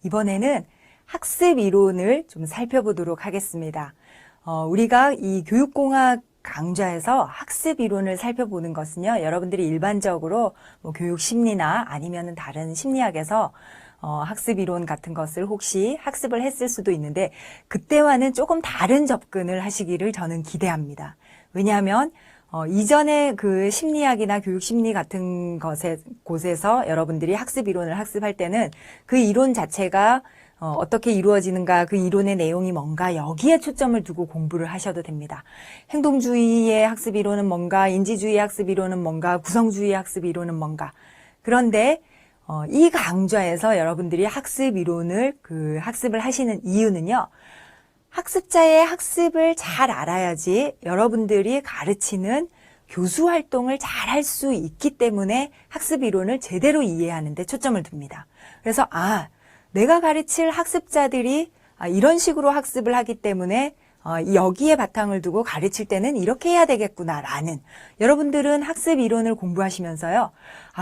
이번에는 학습 이론을 좀 살펴보도록 하겠습니다. 우리가 이 교육공학 강좌에서 학습 이론을 살펴보는 것은요, 여러분들이 일반적으로 뭐 교육 심리나 아니면 다른 심리학에서 학습 이론 같은 것을 혹시 학습을 했을 수도 있는데, 그때와는 조금 다른 접근을 하시기를 저는 기대합니다. 왜냐하면 이전에 그 심리학이나 교육 심리 같은 곳에서 여러분들이 학습 이론을 학습할 때는 그 이론 자체가 어떻게 이루어지는가, 그 이론의 내용이 뭔가, 여기에 초점을 두고 공부를 하셔도 됩니다. 행동주의의 학습 이론은 뭔가, 인지주의의 학습 이론은 뭔가, 구성주의의 학습 이론은 뭔가. 그런데 이 강좌에서 여러분들이 학습 이론을 학습을 하시는 이유는요, 학습자의 학습을 잘 알아야지 여러분들이 가르치는 교수 활동을 잘 할 수 있기 때문에 학습 이론을 제대로 이해하는 데 초점을 둡니다. 그래서 내가 가르칠 학습자들이 이런 식으로 학습을 하기 때문에 여기에 바탕을 두고 가르칠 때는 이렇게 해야 되겠구나라는, 여러분들은 학습 이론을 공부하시면서요,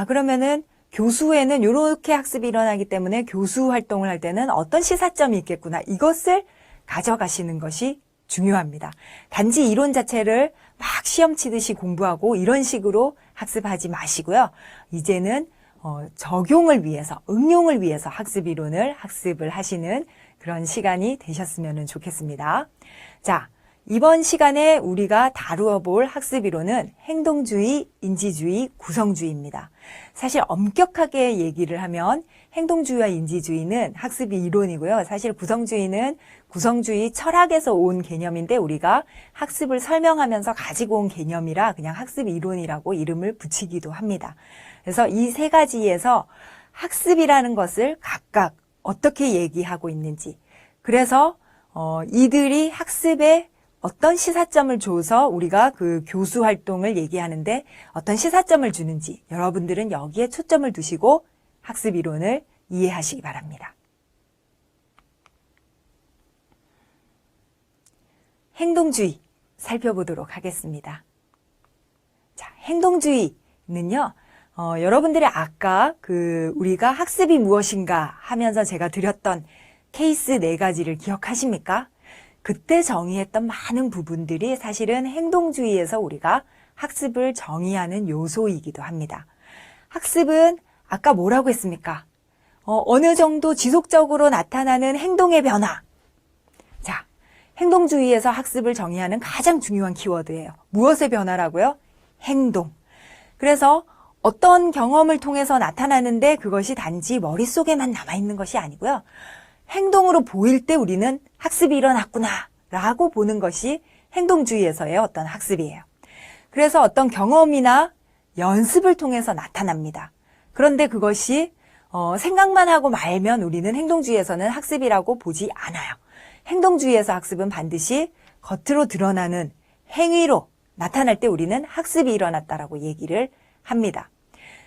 그러면은 교수에는 이렇게 학습이 일어나기 때문에 교수 활동을 할 때는 어떤 시사점이 있겠구나, 이것을 가져가시는 것이 중요합니다. 단지 이론 자체를 막 시험 치듯이 공부하고 이런 식으로 학습하지 마시고요. 이제는 적용을 위해서, 응용을 위해서 학습 이론을 학습을 하시는 그런 시간이 되셨으면 좋겠습니다. 자, 이번 시간에 우리가 다루어 볼 학습 이론은 행동주의, 인지주의, 구성주의입니다. 사실 엄격하게 얘기를 하면 행동주의와 인지주의는 학습이 이론이고요. 사실 구성주의는 구성주의 철학에서 온 개념인데, 우리가 학습을 설명하면서 가지고 온 개념이라 그냥 학습 이론이라고 이름을 붙이기도 합니다. 그래서 이 세 가지에서 학습이라는 것을 각각 어떻게 얘기하고 있는지, 그래서 이들이 학습에 어떤 시사점을 줘서 우리가 그 교수 활동을 얘기하는데 어떤 시사점을 주는지, 여러분들은 여기에 초점을 두시고 학습 이론을 이해하시기 바랍니다. 행동주의 살펴보도록 하겠습니다. 자, 행동주의는요, 여러분들이 아까 우리가 학습이 무엇인가 하면서 제가 드렸던 케이스 4가지를 기억하십니까? 그때 정의했던 많은 부분들이 사실은 행동주의에서 우리가 학습을 정의하는 요소이기도 합니다. 학습은 아까 뭐라고 했습니까? 어느 정도 지속적으로 나타나는 행동의 변화. 자, 행동주의에서 학습을 정의하는 가장 중요한 키워드예요. 무엇의 변화라고요? 행동. 그래서 어떤 경험을 통해서 나타나는데 그것이 단지 머릿속에만 남아있는 것이 아니고요, 행동으로 보일 때 우리는 학습이 일어났구나 라고 보는 것이 행동주의에서의 어떤 학습이에요. 그래서 어떤 경험이나 연습을 통해서 나타납니다. 그런데 그것이 생각만 하고 말면 우리는 행동주의에서는 학습이라고 보지 않아요. 행동주의에서 학습은 반드시 겉으로 드러나는 행위로 나타날 때 우리는 학습이 일어났다라고 얘기를 합니다.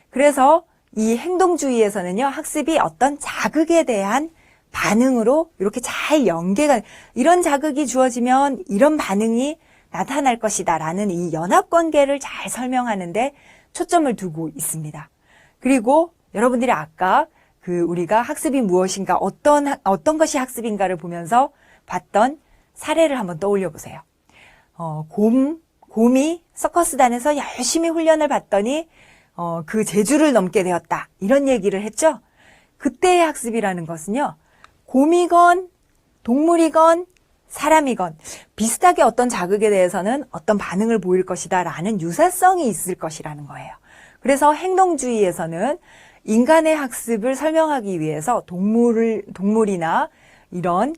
그래서 이 행동주의에서는요, 학습이 어떤 자극에 대한 반응으로 이렇게 잘 연계가, 이런 자극이 주어지면 이런 반응이 나타날 것이다 라는 이 연합관계를 잘 설명하는데 초점을 두고 있습니다. 그리고 여러분들이 아까 우리가 학습이 무엇인가, 어떤 것이 학습인가를 보면서 봤던 사례를 한번 떠올려 보세요. 곰이 서커스단에서 열심히 훈련을 받더니 그 제주를 넘게 되었다, 이런 얘기를 했죠. 그때의 학습이라는 것은요, 곰이건 동물이건 사람이건 비슷하게 어떤 자극에 대해서는 어떤 반응을 보일 것이다 라는 유사성이 있을 것이라는 거예요. 그래서 행동주의에서는 인간의 학습을 설명하기 위해서 동물이나 이런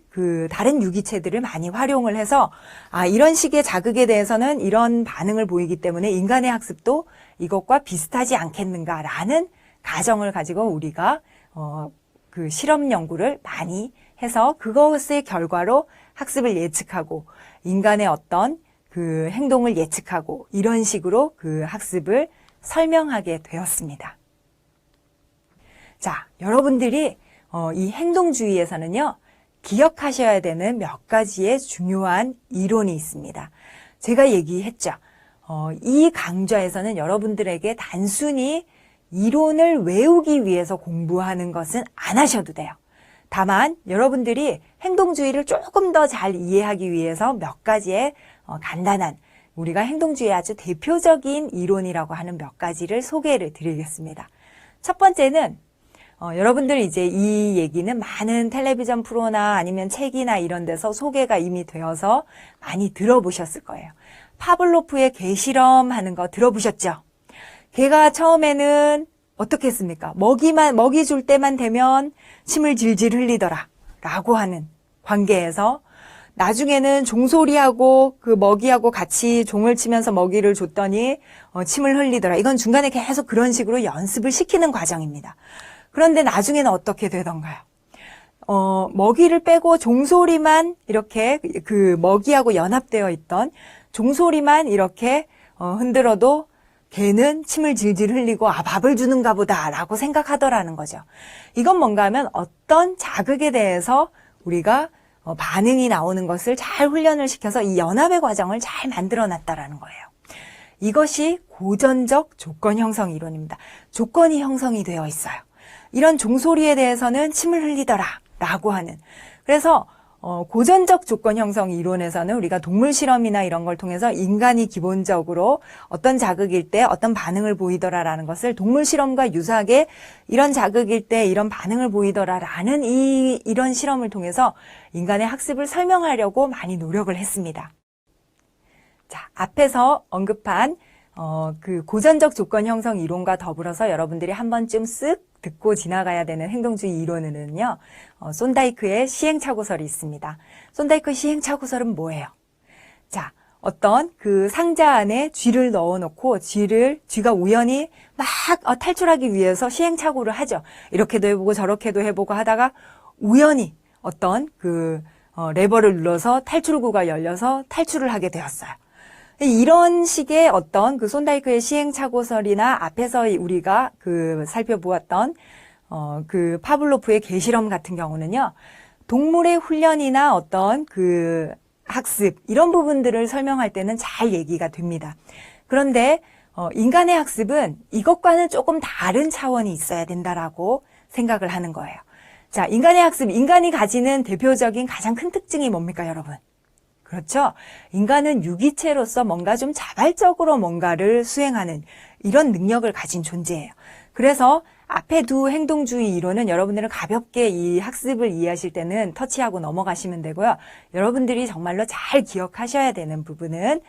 다른 유기체들을 많이 활용을 해서 이런 식의 자극에 대해서는 이런 반응을 보이기 때문에 인간의 학습도 이것과 비슷하지 않겠는가라는 가정을 가지고 우리가 실험 연구를 많이 해서 그것의 결과로 학습을 예측하고 인간의 어떤 행동을 예측하고 이런 식으로 학습을 설명하게 되었습니다. 자, 여러분들이 이 행동주의에서는요, 기억하셔야 되는 몇 가지의 중요한 이론이 있습니다. 제가 얘기했죠. 이 강좌에서는 여러분들에게 단순히 이론을 외우기 위해서 공부하는 것은 안 하셔도 돼요. 다만 여러분들이 행동주의를 조금 더 잘 이해하기 위해서 몇 가지의 간단한 우리가 행동주의의 아주 대표적인 이론이라고 하는 몇 가지를 소개를 드리겠습니다. 첫 번째는 여러분들 이제 이 얘기는 많은 텔레비전 프로나 아니면 책이나 이런 데서 소개가 이미 되어서 많이 들어보셨을 거예요. 파블로프의 개 실험하는 거 들어보셨죠? 개가 처음에는 어떻게 했습니까? 먹이 줄 때만 되면 침을 질질 흘리더라 라고 하는 관계에서 나중에는 종소리하고 그 먹이하고 같이 종을 치면서 먹이를 줬더니 침을 흘리더라. 이건 중간에 계속 그런 식으로 연습을 시키는 과정입니다. 그런데 나중에는 어떻게 되던가요? 먹이를 빼고 종소리만 이렇게 그 먹이하고 연합되어 있던 종소리만 이렇게 흔들어도 개는 침을 질질 흘리고 밥을 주는가 보다라고 생각하더라는 거죠. 이건 뭔가 하면 어떤 자극에 대해서 우리가 반응이 나오는 것을 잘 훈련을 시켜서 이 연합의 과정을 잘 만들어 놨다라는 거예요. 이것이 고전적 조건 형성 이론입니다. 조건이 형성이 되어 있어요. 이런 종소리에 대해서는 침을 흘리더라 라고 하는. 그래서 고전적 조건 형성 이론에서는 우리가 동물 실험이나 이런 걸 통해서 인간이 기본적으로 어떤 자극일 때 어떤 반응을 보이더라라는 것을 동물 실험과 유사하게 이런 자극일 때 이런 반응을 보이더라라는 이런 실험을 통해서 인간의 학습을 설명하려고 많이 노력을 했습니다. 자, 앞에서 언급한 그 고전적 조건 형성 이론과 더불어서 여러분들이 한 번쯤 쓱 듣고 지나가야 되는 행동주의 이론에는요, 손다이크의 시행착오설이 있습니다. 손다이크 시행착오설은 뭐예요? 자, 어떤 그 상자 안에 쥐를 넣어놓고 쥐가 우연히 막 탈출하기 위해서 시행착오를 하죠. 이렇게도 해보고 저렇게도 해보고 하다가 우연히 어떤 그 레버를 눌러서 탈출구가 열려서 탈출을 하게 되었어요. 이런 식의 어떤 그 손다이크의 시행착오설이나 앞에서 우리가 그 살펴보았던 그 파블로프의 개 실험 같은 경우는요, 동물의 훈련이나 어떤 그 학습 이런 부분들을 설명할 때는 잘 얘기가 됩니다. 그런데 인간의 학습은 이것과는 조금 다른 차원이 있어야 된다라고 생각을 하는 거예요. 자, 인간의 학습, 인간이 가지는 대표적인 가장 큰 특징이 뭡니까, 여러분? 그렇죠. 인간은 유기체로서 뭔가 좀 자발적으로 뭔가를 수행하는 이런 능력을 가진 존재예요. 그래서 앞에 두 행동주의 이론은 여러분들은 가볍게 이 학습을 이해하실 때는 터치하고 넘어가시면 되고요. 여러분들이 정말로 잘 기억하셔야 되는 부분은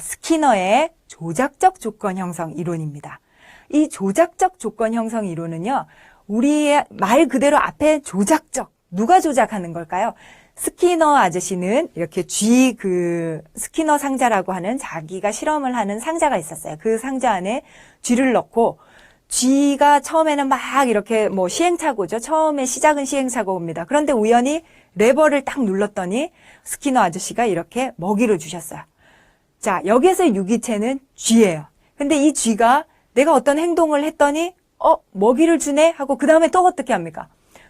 스키너의 조작적 조건 형성 이론입니다. 이 조작적 조건 형성 이론은요, 우리의 말 그대로 앞에 조작적, 누가 조작하는 걸까요? 스키너 아저씨는 이렇게 스키너 상자라고 하는 자기가 실험을 하는 상자가 있었어요. 그 상자 안에 쥐를 넣고 쥐가 처음에는 막 이렇게 시행착오죠. 처음에 시작은 시행착오입니다. 그런데 우연히 레버를 딱 눌렀더니 스키너 아저씨가 이렇게 먹이를 주셨어요. 자, 여기에서 유기체는 쥐예요. 근데 이 쥐가 내가 어떤 행동을 했더니 먹이를 주네 하고 그 다음에 또 어떻게 합니까?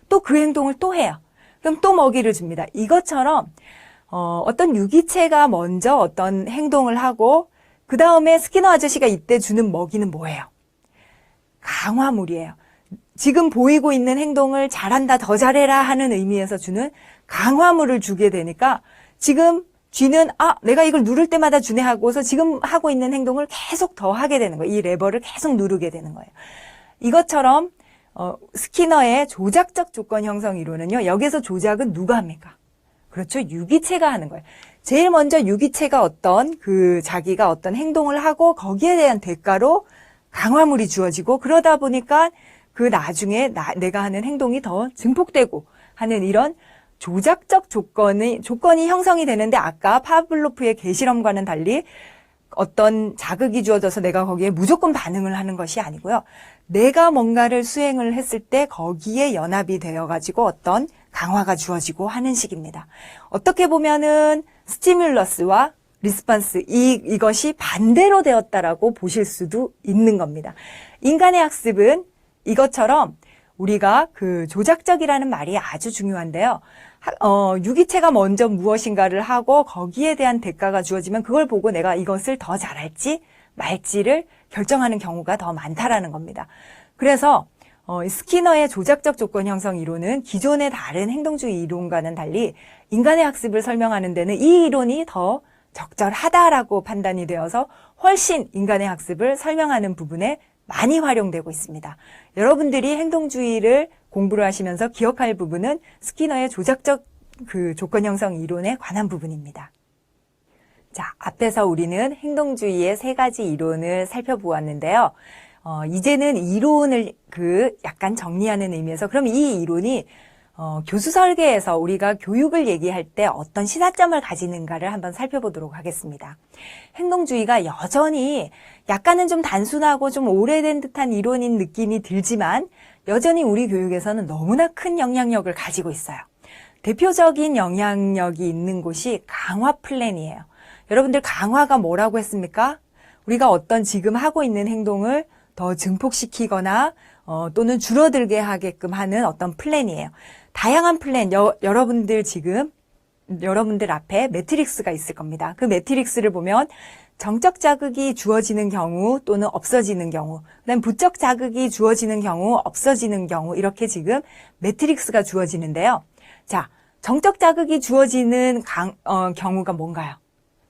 또 그 행동을 또 해요. 그럼 또 먹이를 줍니다. 이것처럼 어떤 유기체가 먼저 어떤 행동을 하고 그 다음에 스키너 아저씨가 이때 주는 먹이는 뭐예요? 강화물이에요. 지금 보이고 있는 행동을 잘한다, 더 잘해라 하는 의미에서 주는 강화물을 주게 되니까 지금 쥐는 내가 이걸 누를 때마다 주네 하고서 지금 하고 있는 행동을 계속 더 하게 되는 거예요. 이 레버를 계속 누르게 되는 거예요. 이것처럼 스키너의 조작적 조건 형성 이론은요, 여기서 조작은 누가 합니까? 그렇죠. 유기체가 하는 거예요. 제일 먼저 유기체가 자기가 어떤 행동을 하고 거기에 대한 대가로 강화물이 주어지고 그러다 보니까 그 나중에 내가 하는 행동이 더 증폭되고 하는 이런 조작적 조건이 형성이 되는데 아까 파블로프의 개 실험과는 달리 어떤 자극이 주어져서 내가 거기에 무조건 반응을 하는 것이 아니고요. 내가 뭔가를 수행을 했을 때 거기에 연합이 되어가지고 어떤 강화가 주어지고 하는 식입니다. 어떻게 보면은 스티뮬러스와 리스폰스 이것이 반대로 되었다라고 보실 수도 있는 겁니다. 인간의 학습은 이것처럼 우리가 그 조작적이라는 말이 아주 중요한데요. 유기체가 먼저 무엇인가를 하고 거기에 대한 대가가 주어지면 그걸 보고 내가 이것을 더 잘할지 말지를 결정하는 경우가 더 많다라는 겁니다. 그래서 스키너의 조작적 조건 형성 이론은 기존의 다른 행동주의 이론과는 달리 인간의 학습을 설명하는 데는 이 이론이 더 적절하다라고 판단이 되어서 훨씬 인간의 학습을 설명하는 부분에 많이 활용되고 있습니다. 여러분들이 행동주의를 공부를 하시면서 기억할 부분은 스키너의 조작적 조건 형성 이론에 관한 부분입니다. 자, 앞에서 우리는 행동주의의 3가지 이론을 살펴보았는데요. 이제는 이론을 약간 정리하는 의미에서 그럼 이 이론이 교수 설계에서 우리가 교육을 얘기할 때 어떤 시사점을 가지는가를 한번 살펴보도록 하겠습니다. 행동주의가 여전히 약간은 좀 단순하고 좀 오래된 듯한 이론인 느낌이 들지만 여전히 우리 교육에서는 너무나 큰 영향력을 가지고 있어요. 대표적인 영향력이 있는 곳이 강화 플랜이에요. 여러분들 강화가 뭐라고 했습니까? 우리가 어떤 지금 하고 있는 행동을 더 증폭시키거나 또는 줄어들게 하게끔 하는 어떤 플랜이에요. 다양한 플랜, 여러분들 앞에 매트릭스가 있을 겁니다. 그 매트릭스를 보면 정적 자극이 주어지는 경우 또는 없어지는 경우, 그다음 부적 자극이 주어지는 경우, 없어지는 경우 이렇게 지금 매트릭스가 주어지는데요. 자, 정적 자극이 주어지는 경우가 뭔가요?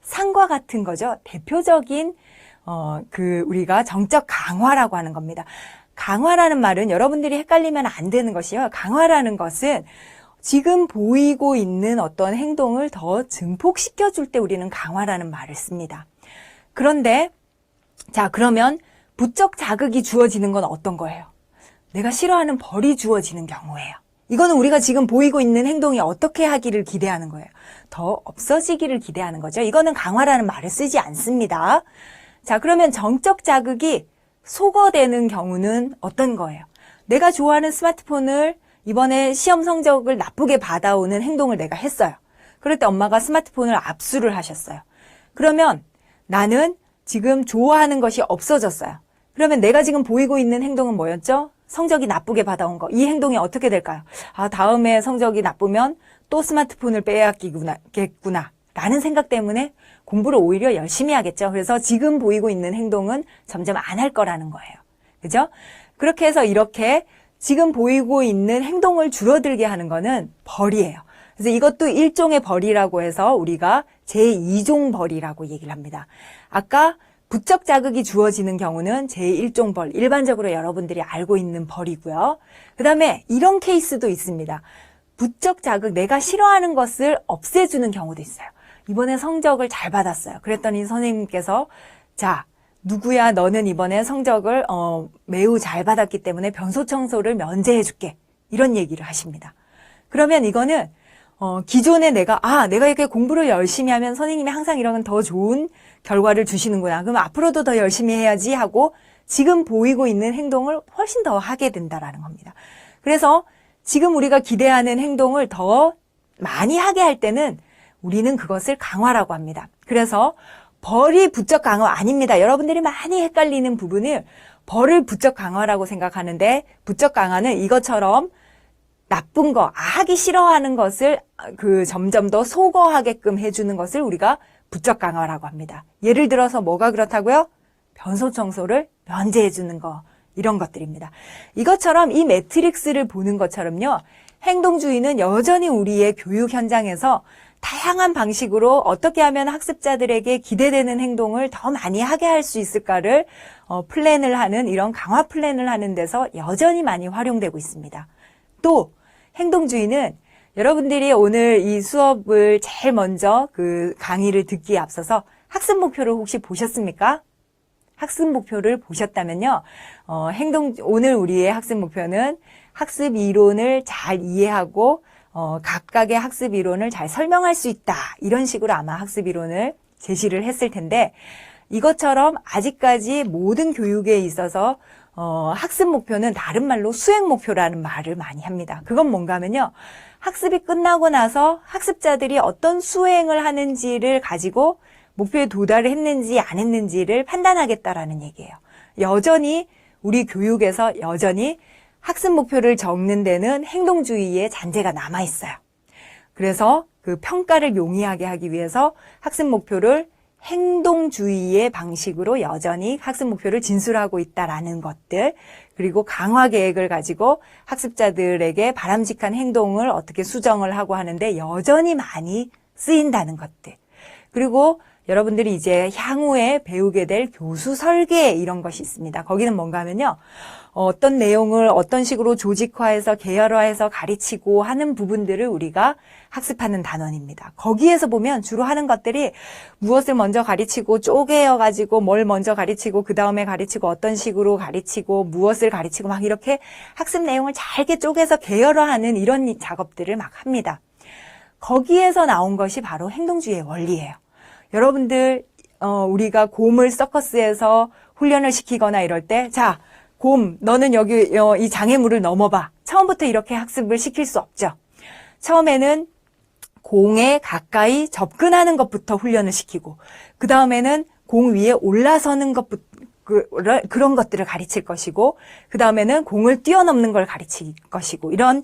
상과 같은 거죠. 대표적인 우리가 정적 강화라고 하는 겁니다. 강화라는 말은 여러분들이 헷갈리면 안 되는 것이요. 강화라는 것은 지금 보이고 있는 어떤 행동을 더 증폭시켜 줄 때 우리는 강화라는 말을 씁니다. 그런데 자, 그러면 부적 자극이 주어지는 건 어떤 거예요? 내가 싫어하는 벌이 주어지는 경우예요. 이거는 우리가 지금 보이고 있는 행동이 어떻게 하기를 기대하는 거예요. 더 없어지기를 기대하는 거죠. 이거는 강화라는 말을 쓰지 않습니다. 자, 그러면 정적 자극이 소거되는 경우는 어떤 거예요? 내가 좋아하는 스마트폰을 이번에 시험 성적을 나쁘게 받아오는 행동을 내가 했어요. 그럴 때 엄마가 스마트폰을 압수를 하셨어요. 그러면 나는 지금 좋아하는 것이 없어졌어요. 그러면 내가 지금 보이고 있는 행동은 뭐였죠? 성적이 나쁘게 받아온 거. 이 행동이 어떻게 될까요? 아, 다음에 성적이 나쁘면 또 스마트폰을 빼앗기겠구나 라는 생각 때문에 공부를 오히려 열심히 하겠죠. 그래서 지금 보이고 있는 행동은 점점 안 할 거라는 거예요. 그죠? 그렇게 해서 이렇게 지금 보이고 있는 행동을 줄어들게 하는 거는 벌이에요. 그래서 이것도 일종의 벌이라고 해서 우리가 제2종 벌이라고 얘기를 합니다. 아까 부적 자극이 주어지는 경우는 제1종 벌, 일반적으로 여러분들이 알고 있는 벌이고요. 그 다음에 이런 케이스도 있습니다. 부적 자극, 내가 싫어하는 것을 없애주는 경우도 있어요. 이번에 성적을 잘 받았어요. 그랬더니 선생님께서 자, 누구야, 너는 이번에 성적을 매우 잘 받았기 때문에 변소 청소를 면제해 줄게. 이런 얘기를 하십니다. 그러면 이거는 기존에 내가 이렇게 공부를 열심히 하면 선생님이 항상 이런 더 좋은 결과를 주시는구나. 그럼 앞으로도 더 열심히 해야지 하고 지금 보이고 있는 행동을 훨씬 더 하게 된다라는 겁니다. 그래서 지금 우리가 기대하는 행동을 더 많이 하게 할 때는 우리는 그것을 강화라고 합니다. 그래서 벌이 부적 강화 아닙니다. 여러분들이 많이 헷갈리는 부분을 벌을 부적 강화라고 생각하는데 부적 강화는 이것처럼 나쁜 거, 하기 싫어하는 것을 점점 더 소거하게끔 해주는 것을 우리가 부적 강화라고 합니다. 예를 들어서 뭐가 그렇다고요? 변소 청소를 면제해주는 거, 이런 것들입니다. 이것처럼 이 매트릭스를 보는 것처럼요. 행동주의는 여전히 우리의 교육 현장에서 다양한 방식으로 어떻게 하면 학습자들에게 기대되는 행동을 더 많이 하게 할 수 있을까를 플랜을 하는 이런 강화 플랜을 하는 데서 여전히 많이 활용되고 있습니다. 또 행동주의는 여러분들이 오늘 이 수업을 제일 먼저 강의를 듣기에 앞서서 학습 목표를 혹시 보셨습니까? 학습 목표를 보셨다면요. 오늘 우리의 학습 목표는 학습 이론을 잘 이해하고 각각의 학습 이론을 잘 설명할 수 있다. 이런 식으로 아마 학습 이론을 제시를 했을 텐데 이것처럼 아직까지 모든 교육에 있어서 학습 목표는 다른 말로 수행 목표라는 말을 많이 합니다. 그건 뭔가 하면요. 학습이 끝나고 나서 학습자들이 어떤 수행을 하는지를 가지고 목표에 도달을 했는지 안 했는지를 판단하겠다라는 얘기예요. 여전히 우리 교육에서 여전히 학습 목표를 적는 데는 행동주의의 잔재가 남아있어요. 그래서 그 평가를 용이하게 하기 위해서 학습 목표를 행동주의의 방식으로 여전히 학습 목표를 진술하고 있다라는 것들, 그리고 강화 계획을 가지고 학습자들에게 바람직한 행동을 어떻게 수정을 하고 하는데 여전히 많이 쓰인다는 것들. 그리고 여러분들이 이제 향후에 배우게 될 교수 설계 이런 것이 있습니다. 거기는 뭔가 하면요. 어떤 내용을 어떤 식으로 조직화해서 계열화해서 가르치고 하는 부분들을 우리가 학습하는 단원입니다. 거기에서 보면 주로 하는 것들이 무엇을 먼저 가르치고 쪼개어가지고 뭘 먼저 가르치고 그 다음에 가르치고 어떤 식으로 가르치고 무엇을 가르치고 막 이렇게 학습 내용을 잘게 쪼개서 계열화하는 이런 작업들을 막 합니다. 거기에서 나온 것이 바로 행동주의의 원리예요. 여러분들 우리가 곰을 서커스에서 훈련을 시키거나 이럴 때 자, 곰 너는 여기 이 장애물을 넘어봐. 처음부터 이렇게 학습을 시킬 수 없죠. 처음에는 공에 가까이 접근하는 것부터 훈련을 시키고 그 다음에는 공 위에 올라서는 것부터 그런 것들을 가르칠 것이고 그 다음에는 공을 뛰어넘는 걸 가르칠 것이고 이런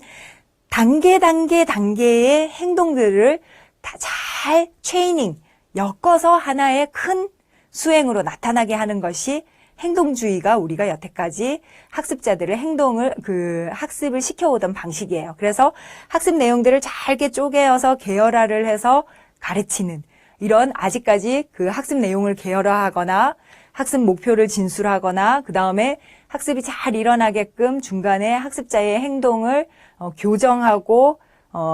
단계의 행동들을 다 잘 트레이닝 엮어서 하나의 큰 수행으로 나타나게 하는 것이 행동주의가 우리가 여태까지 학습자들의 학습을 시켜오던 방식이에요. 그래서 학습 내용들을 잘게 쪼개어서 계열화를 해서 가르치는 이런 아직까지 그 학습 내용을 계열화하거나 학습 목표를 진술하거나 그 다음에 학습이 잘 일어나게끔 중간에 학습자의 행동을 교정하고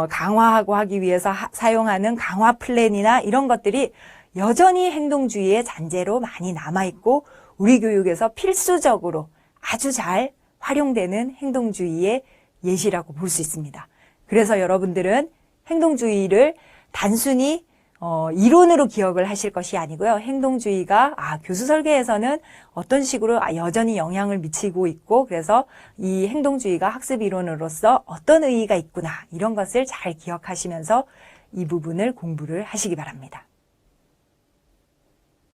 강화하고 하기 위해서 사용하는 강화 플랜이나 이런 것들이 여전히 행동주의의 잔재로 많이 남아있고 우리 교육에서 필수적으로 아주 잘 활용되는 행동주의의 예시라고 볼 수 있습니다. 그래서 여러분들은 행동주의를 단순히 이론으로 기억을 하실 것이 아니고요. 행동주의가 교수 설계에서는 어떤 식으로 여전히 영향을 미치고 있고 그래서 이 행동주의가 학습 이론으로서 어떤 의의가 있구나 이런 것을 잘 기억하시면서 이 부분을 공부를 하시기 바랍니다.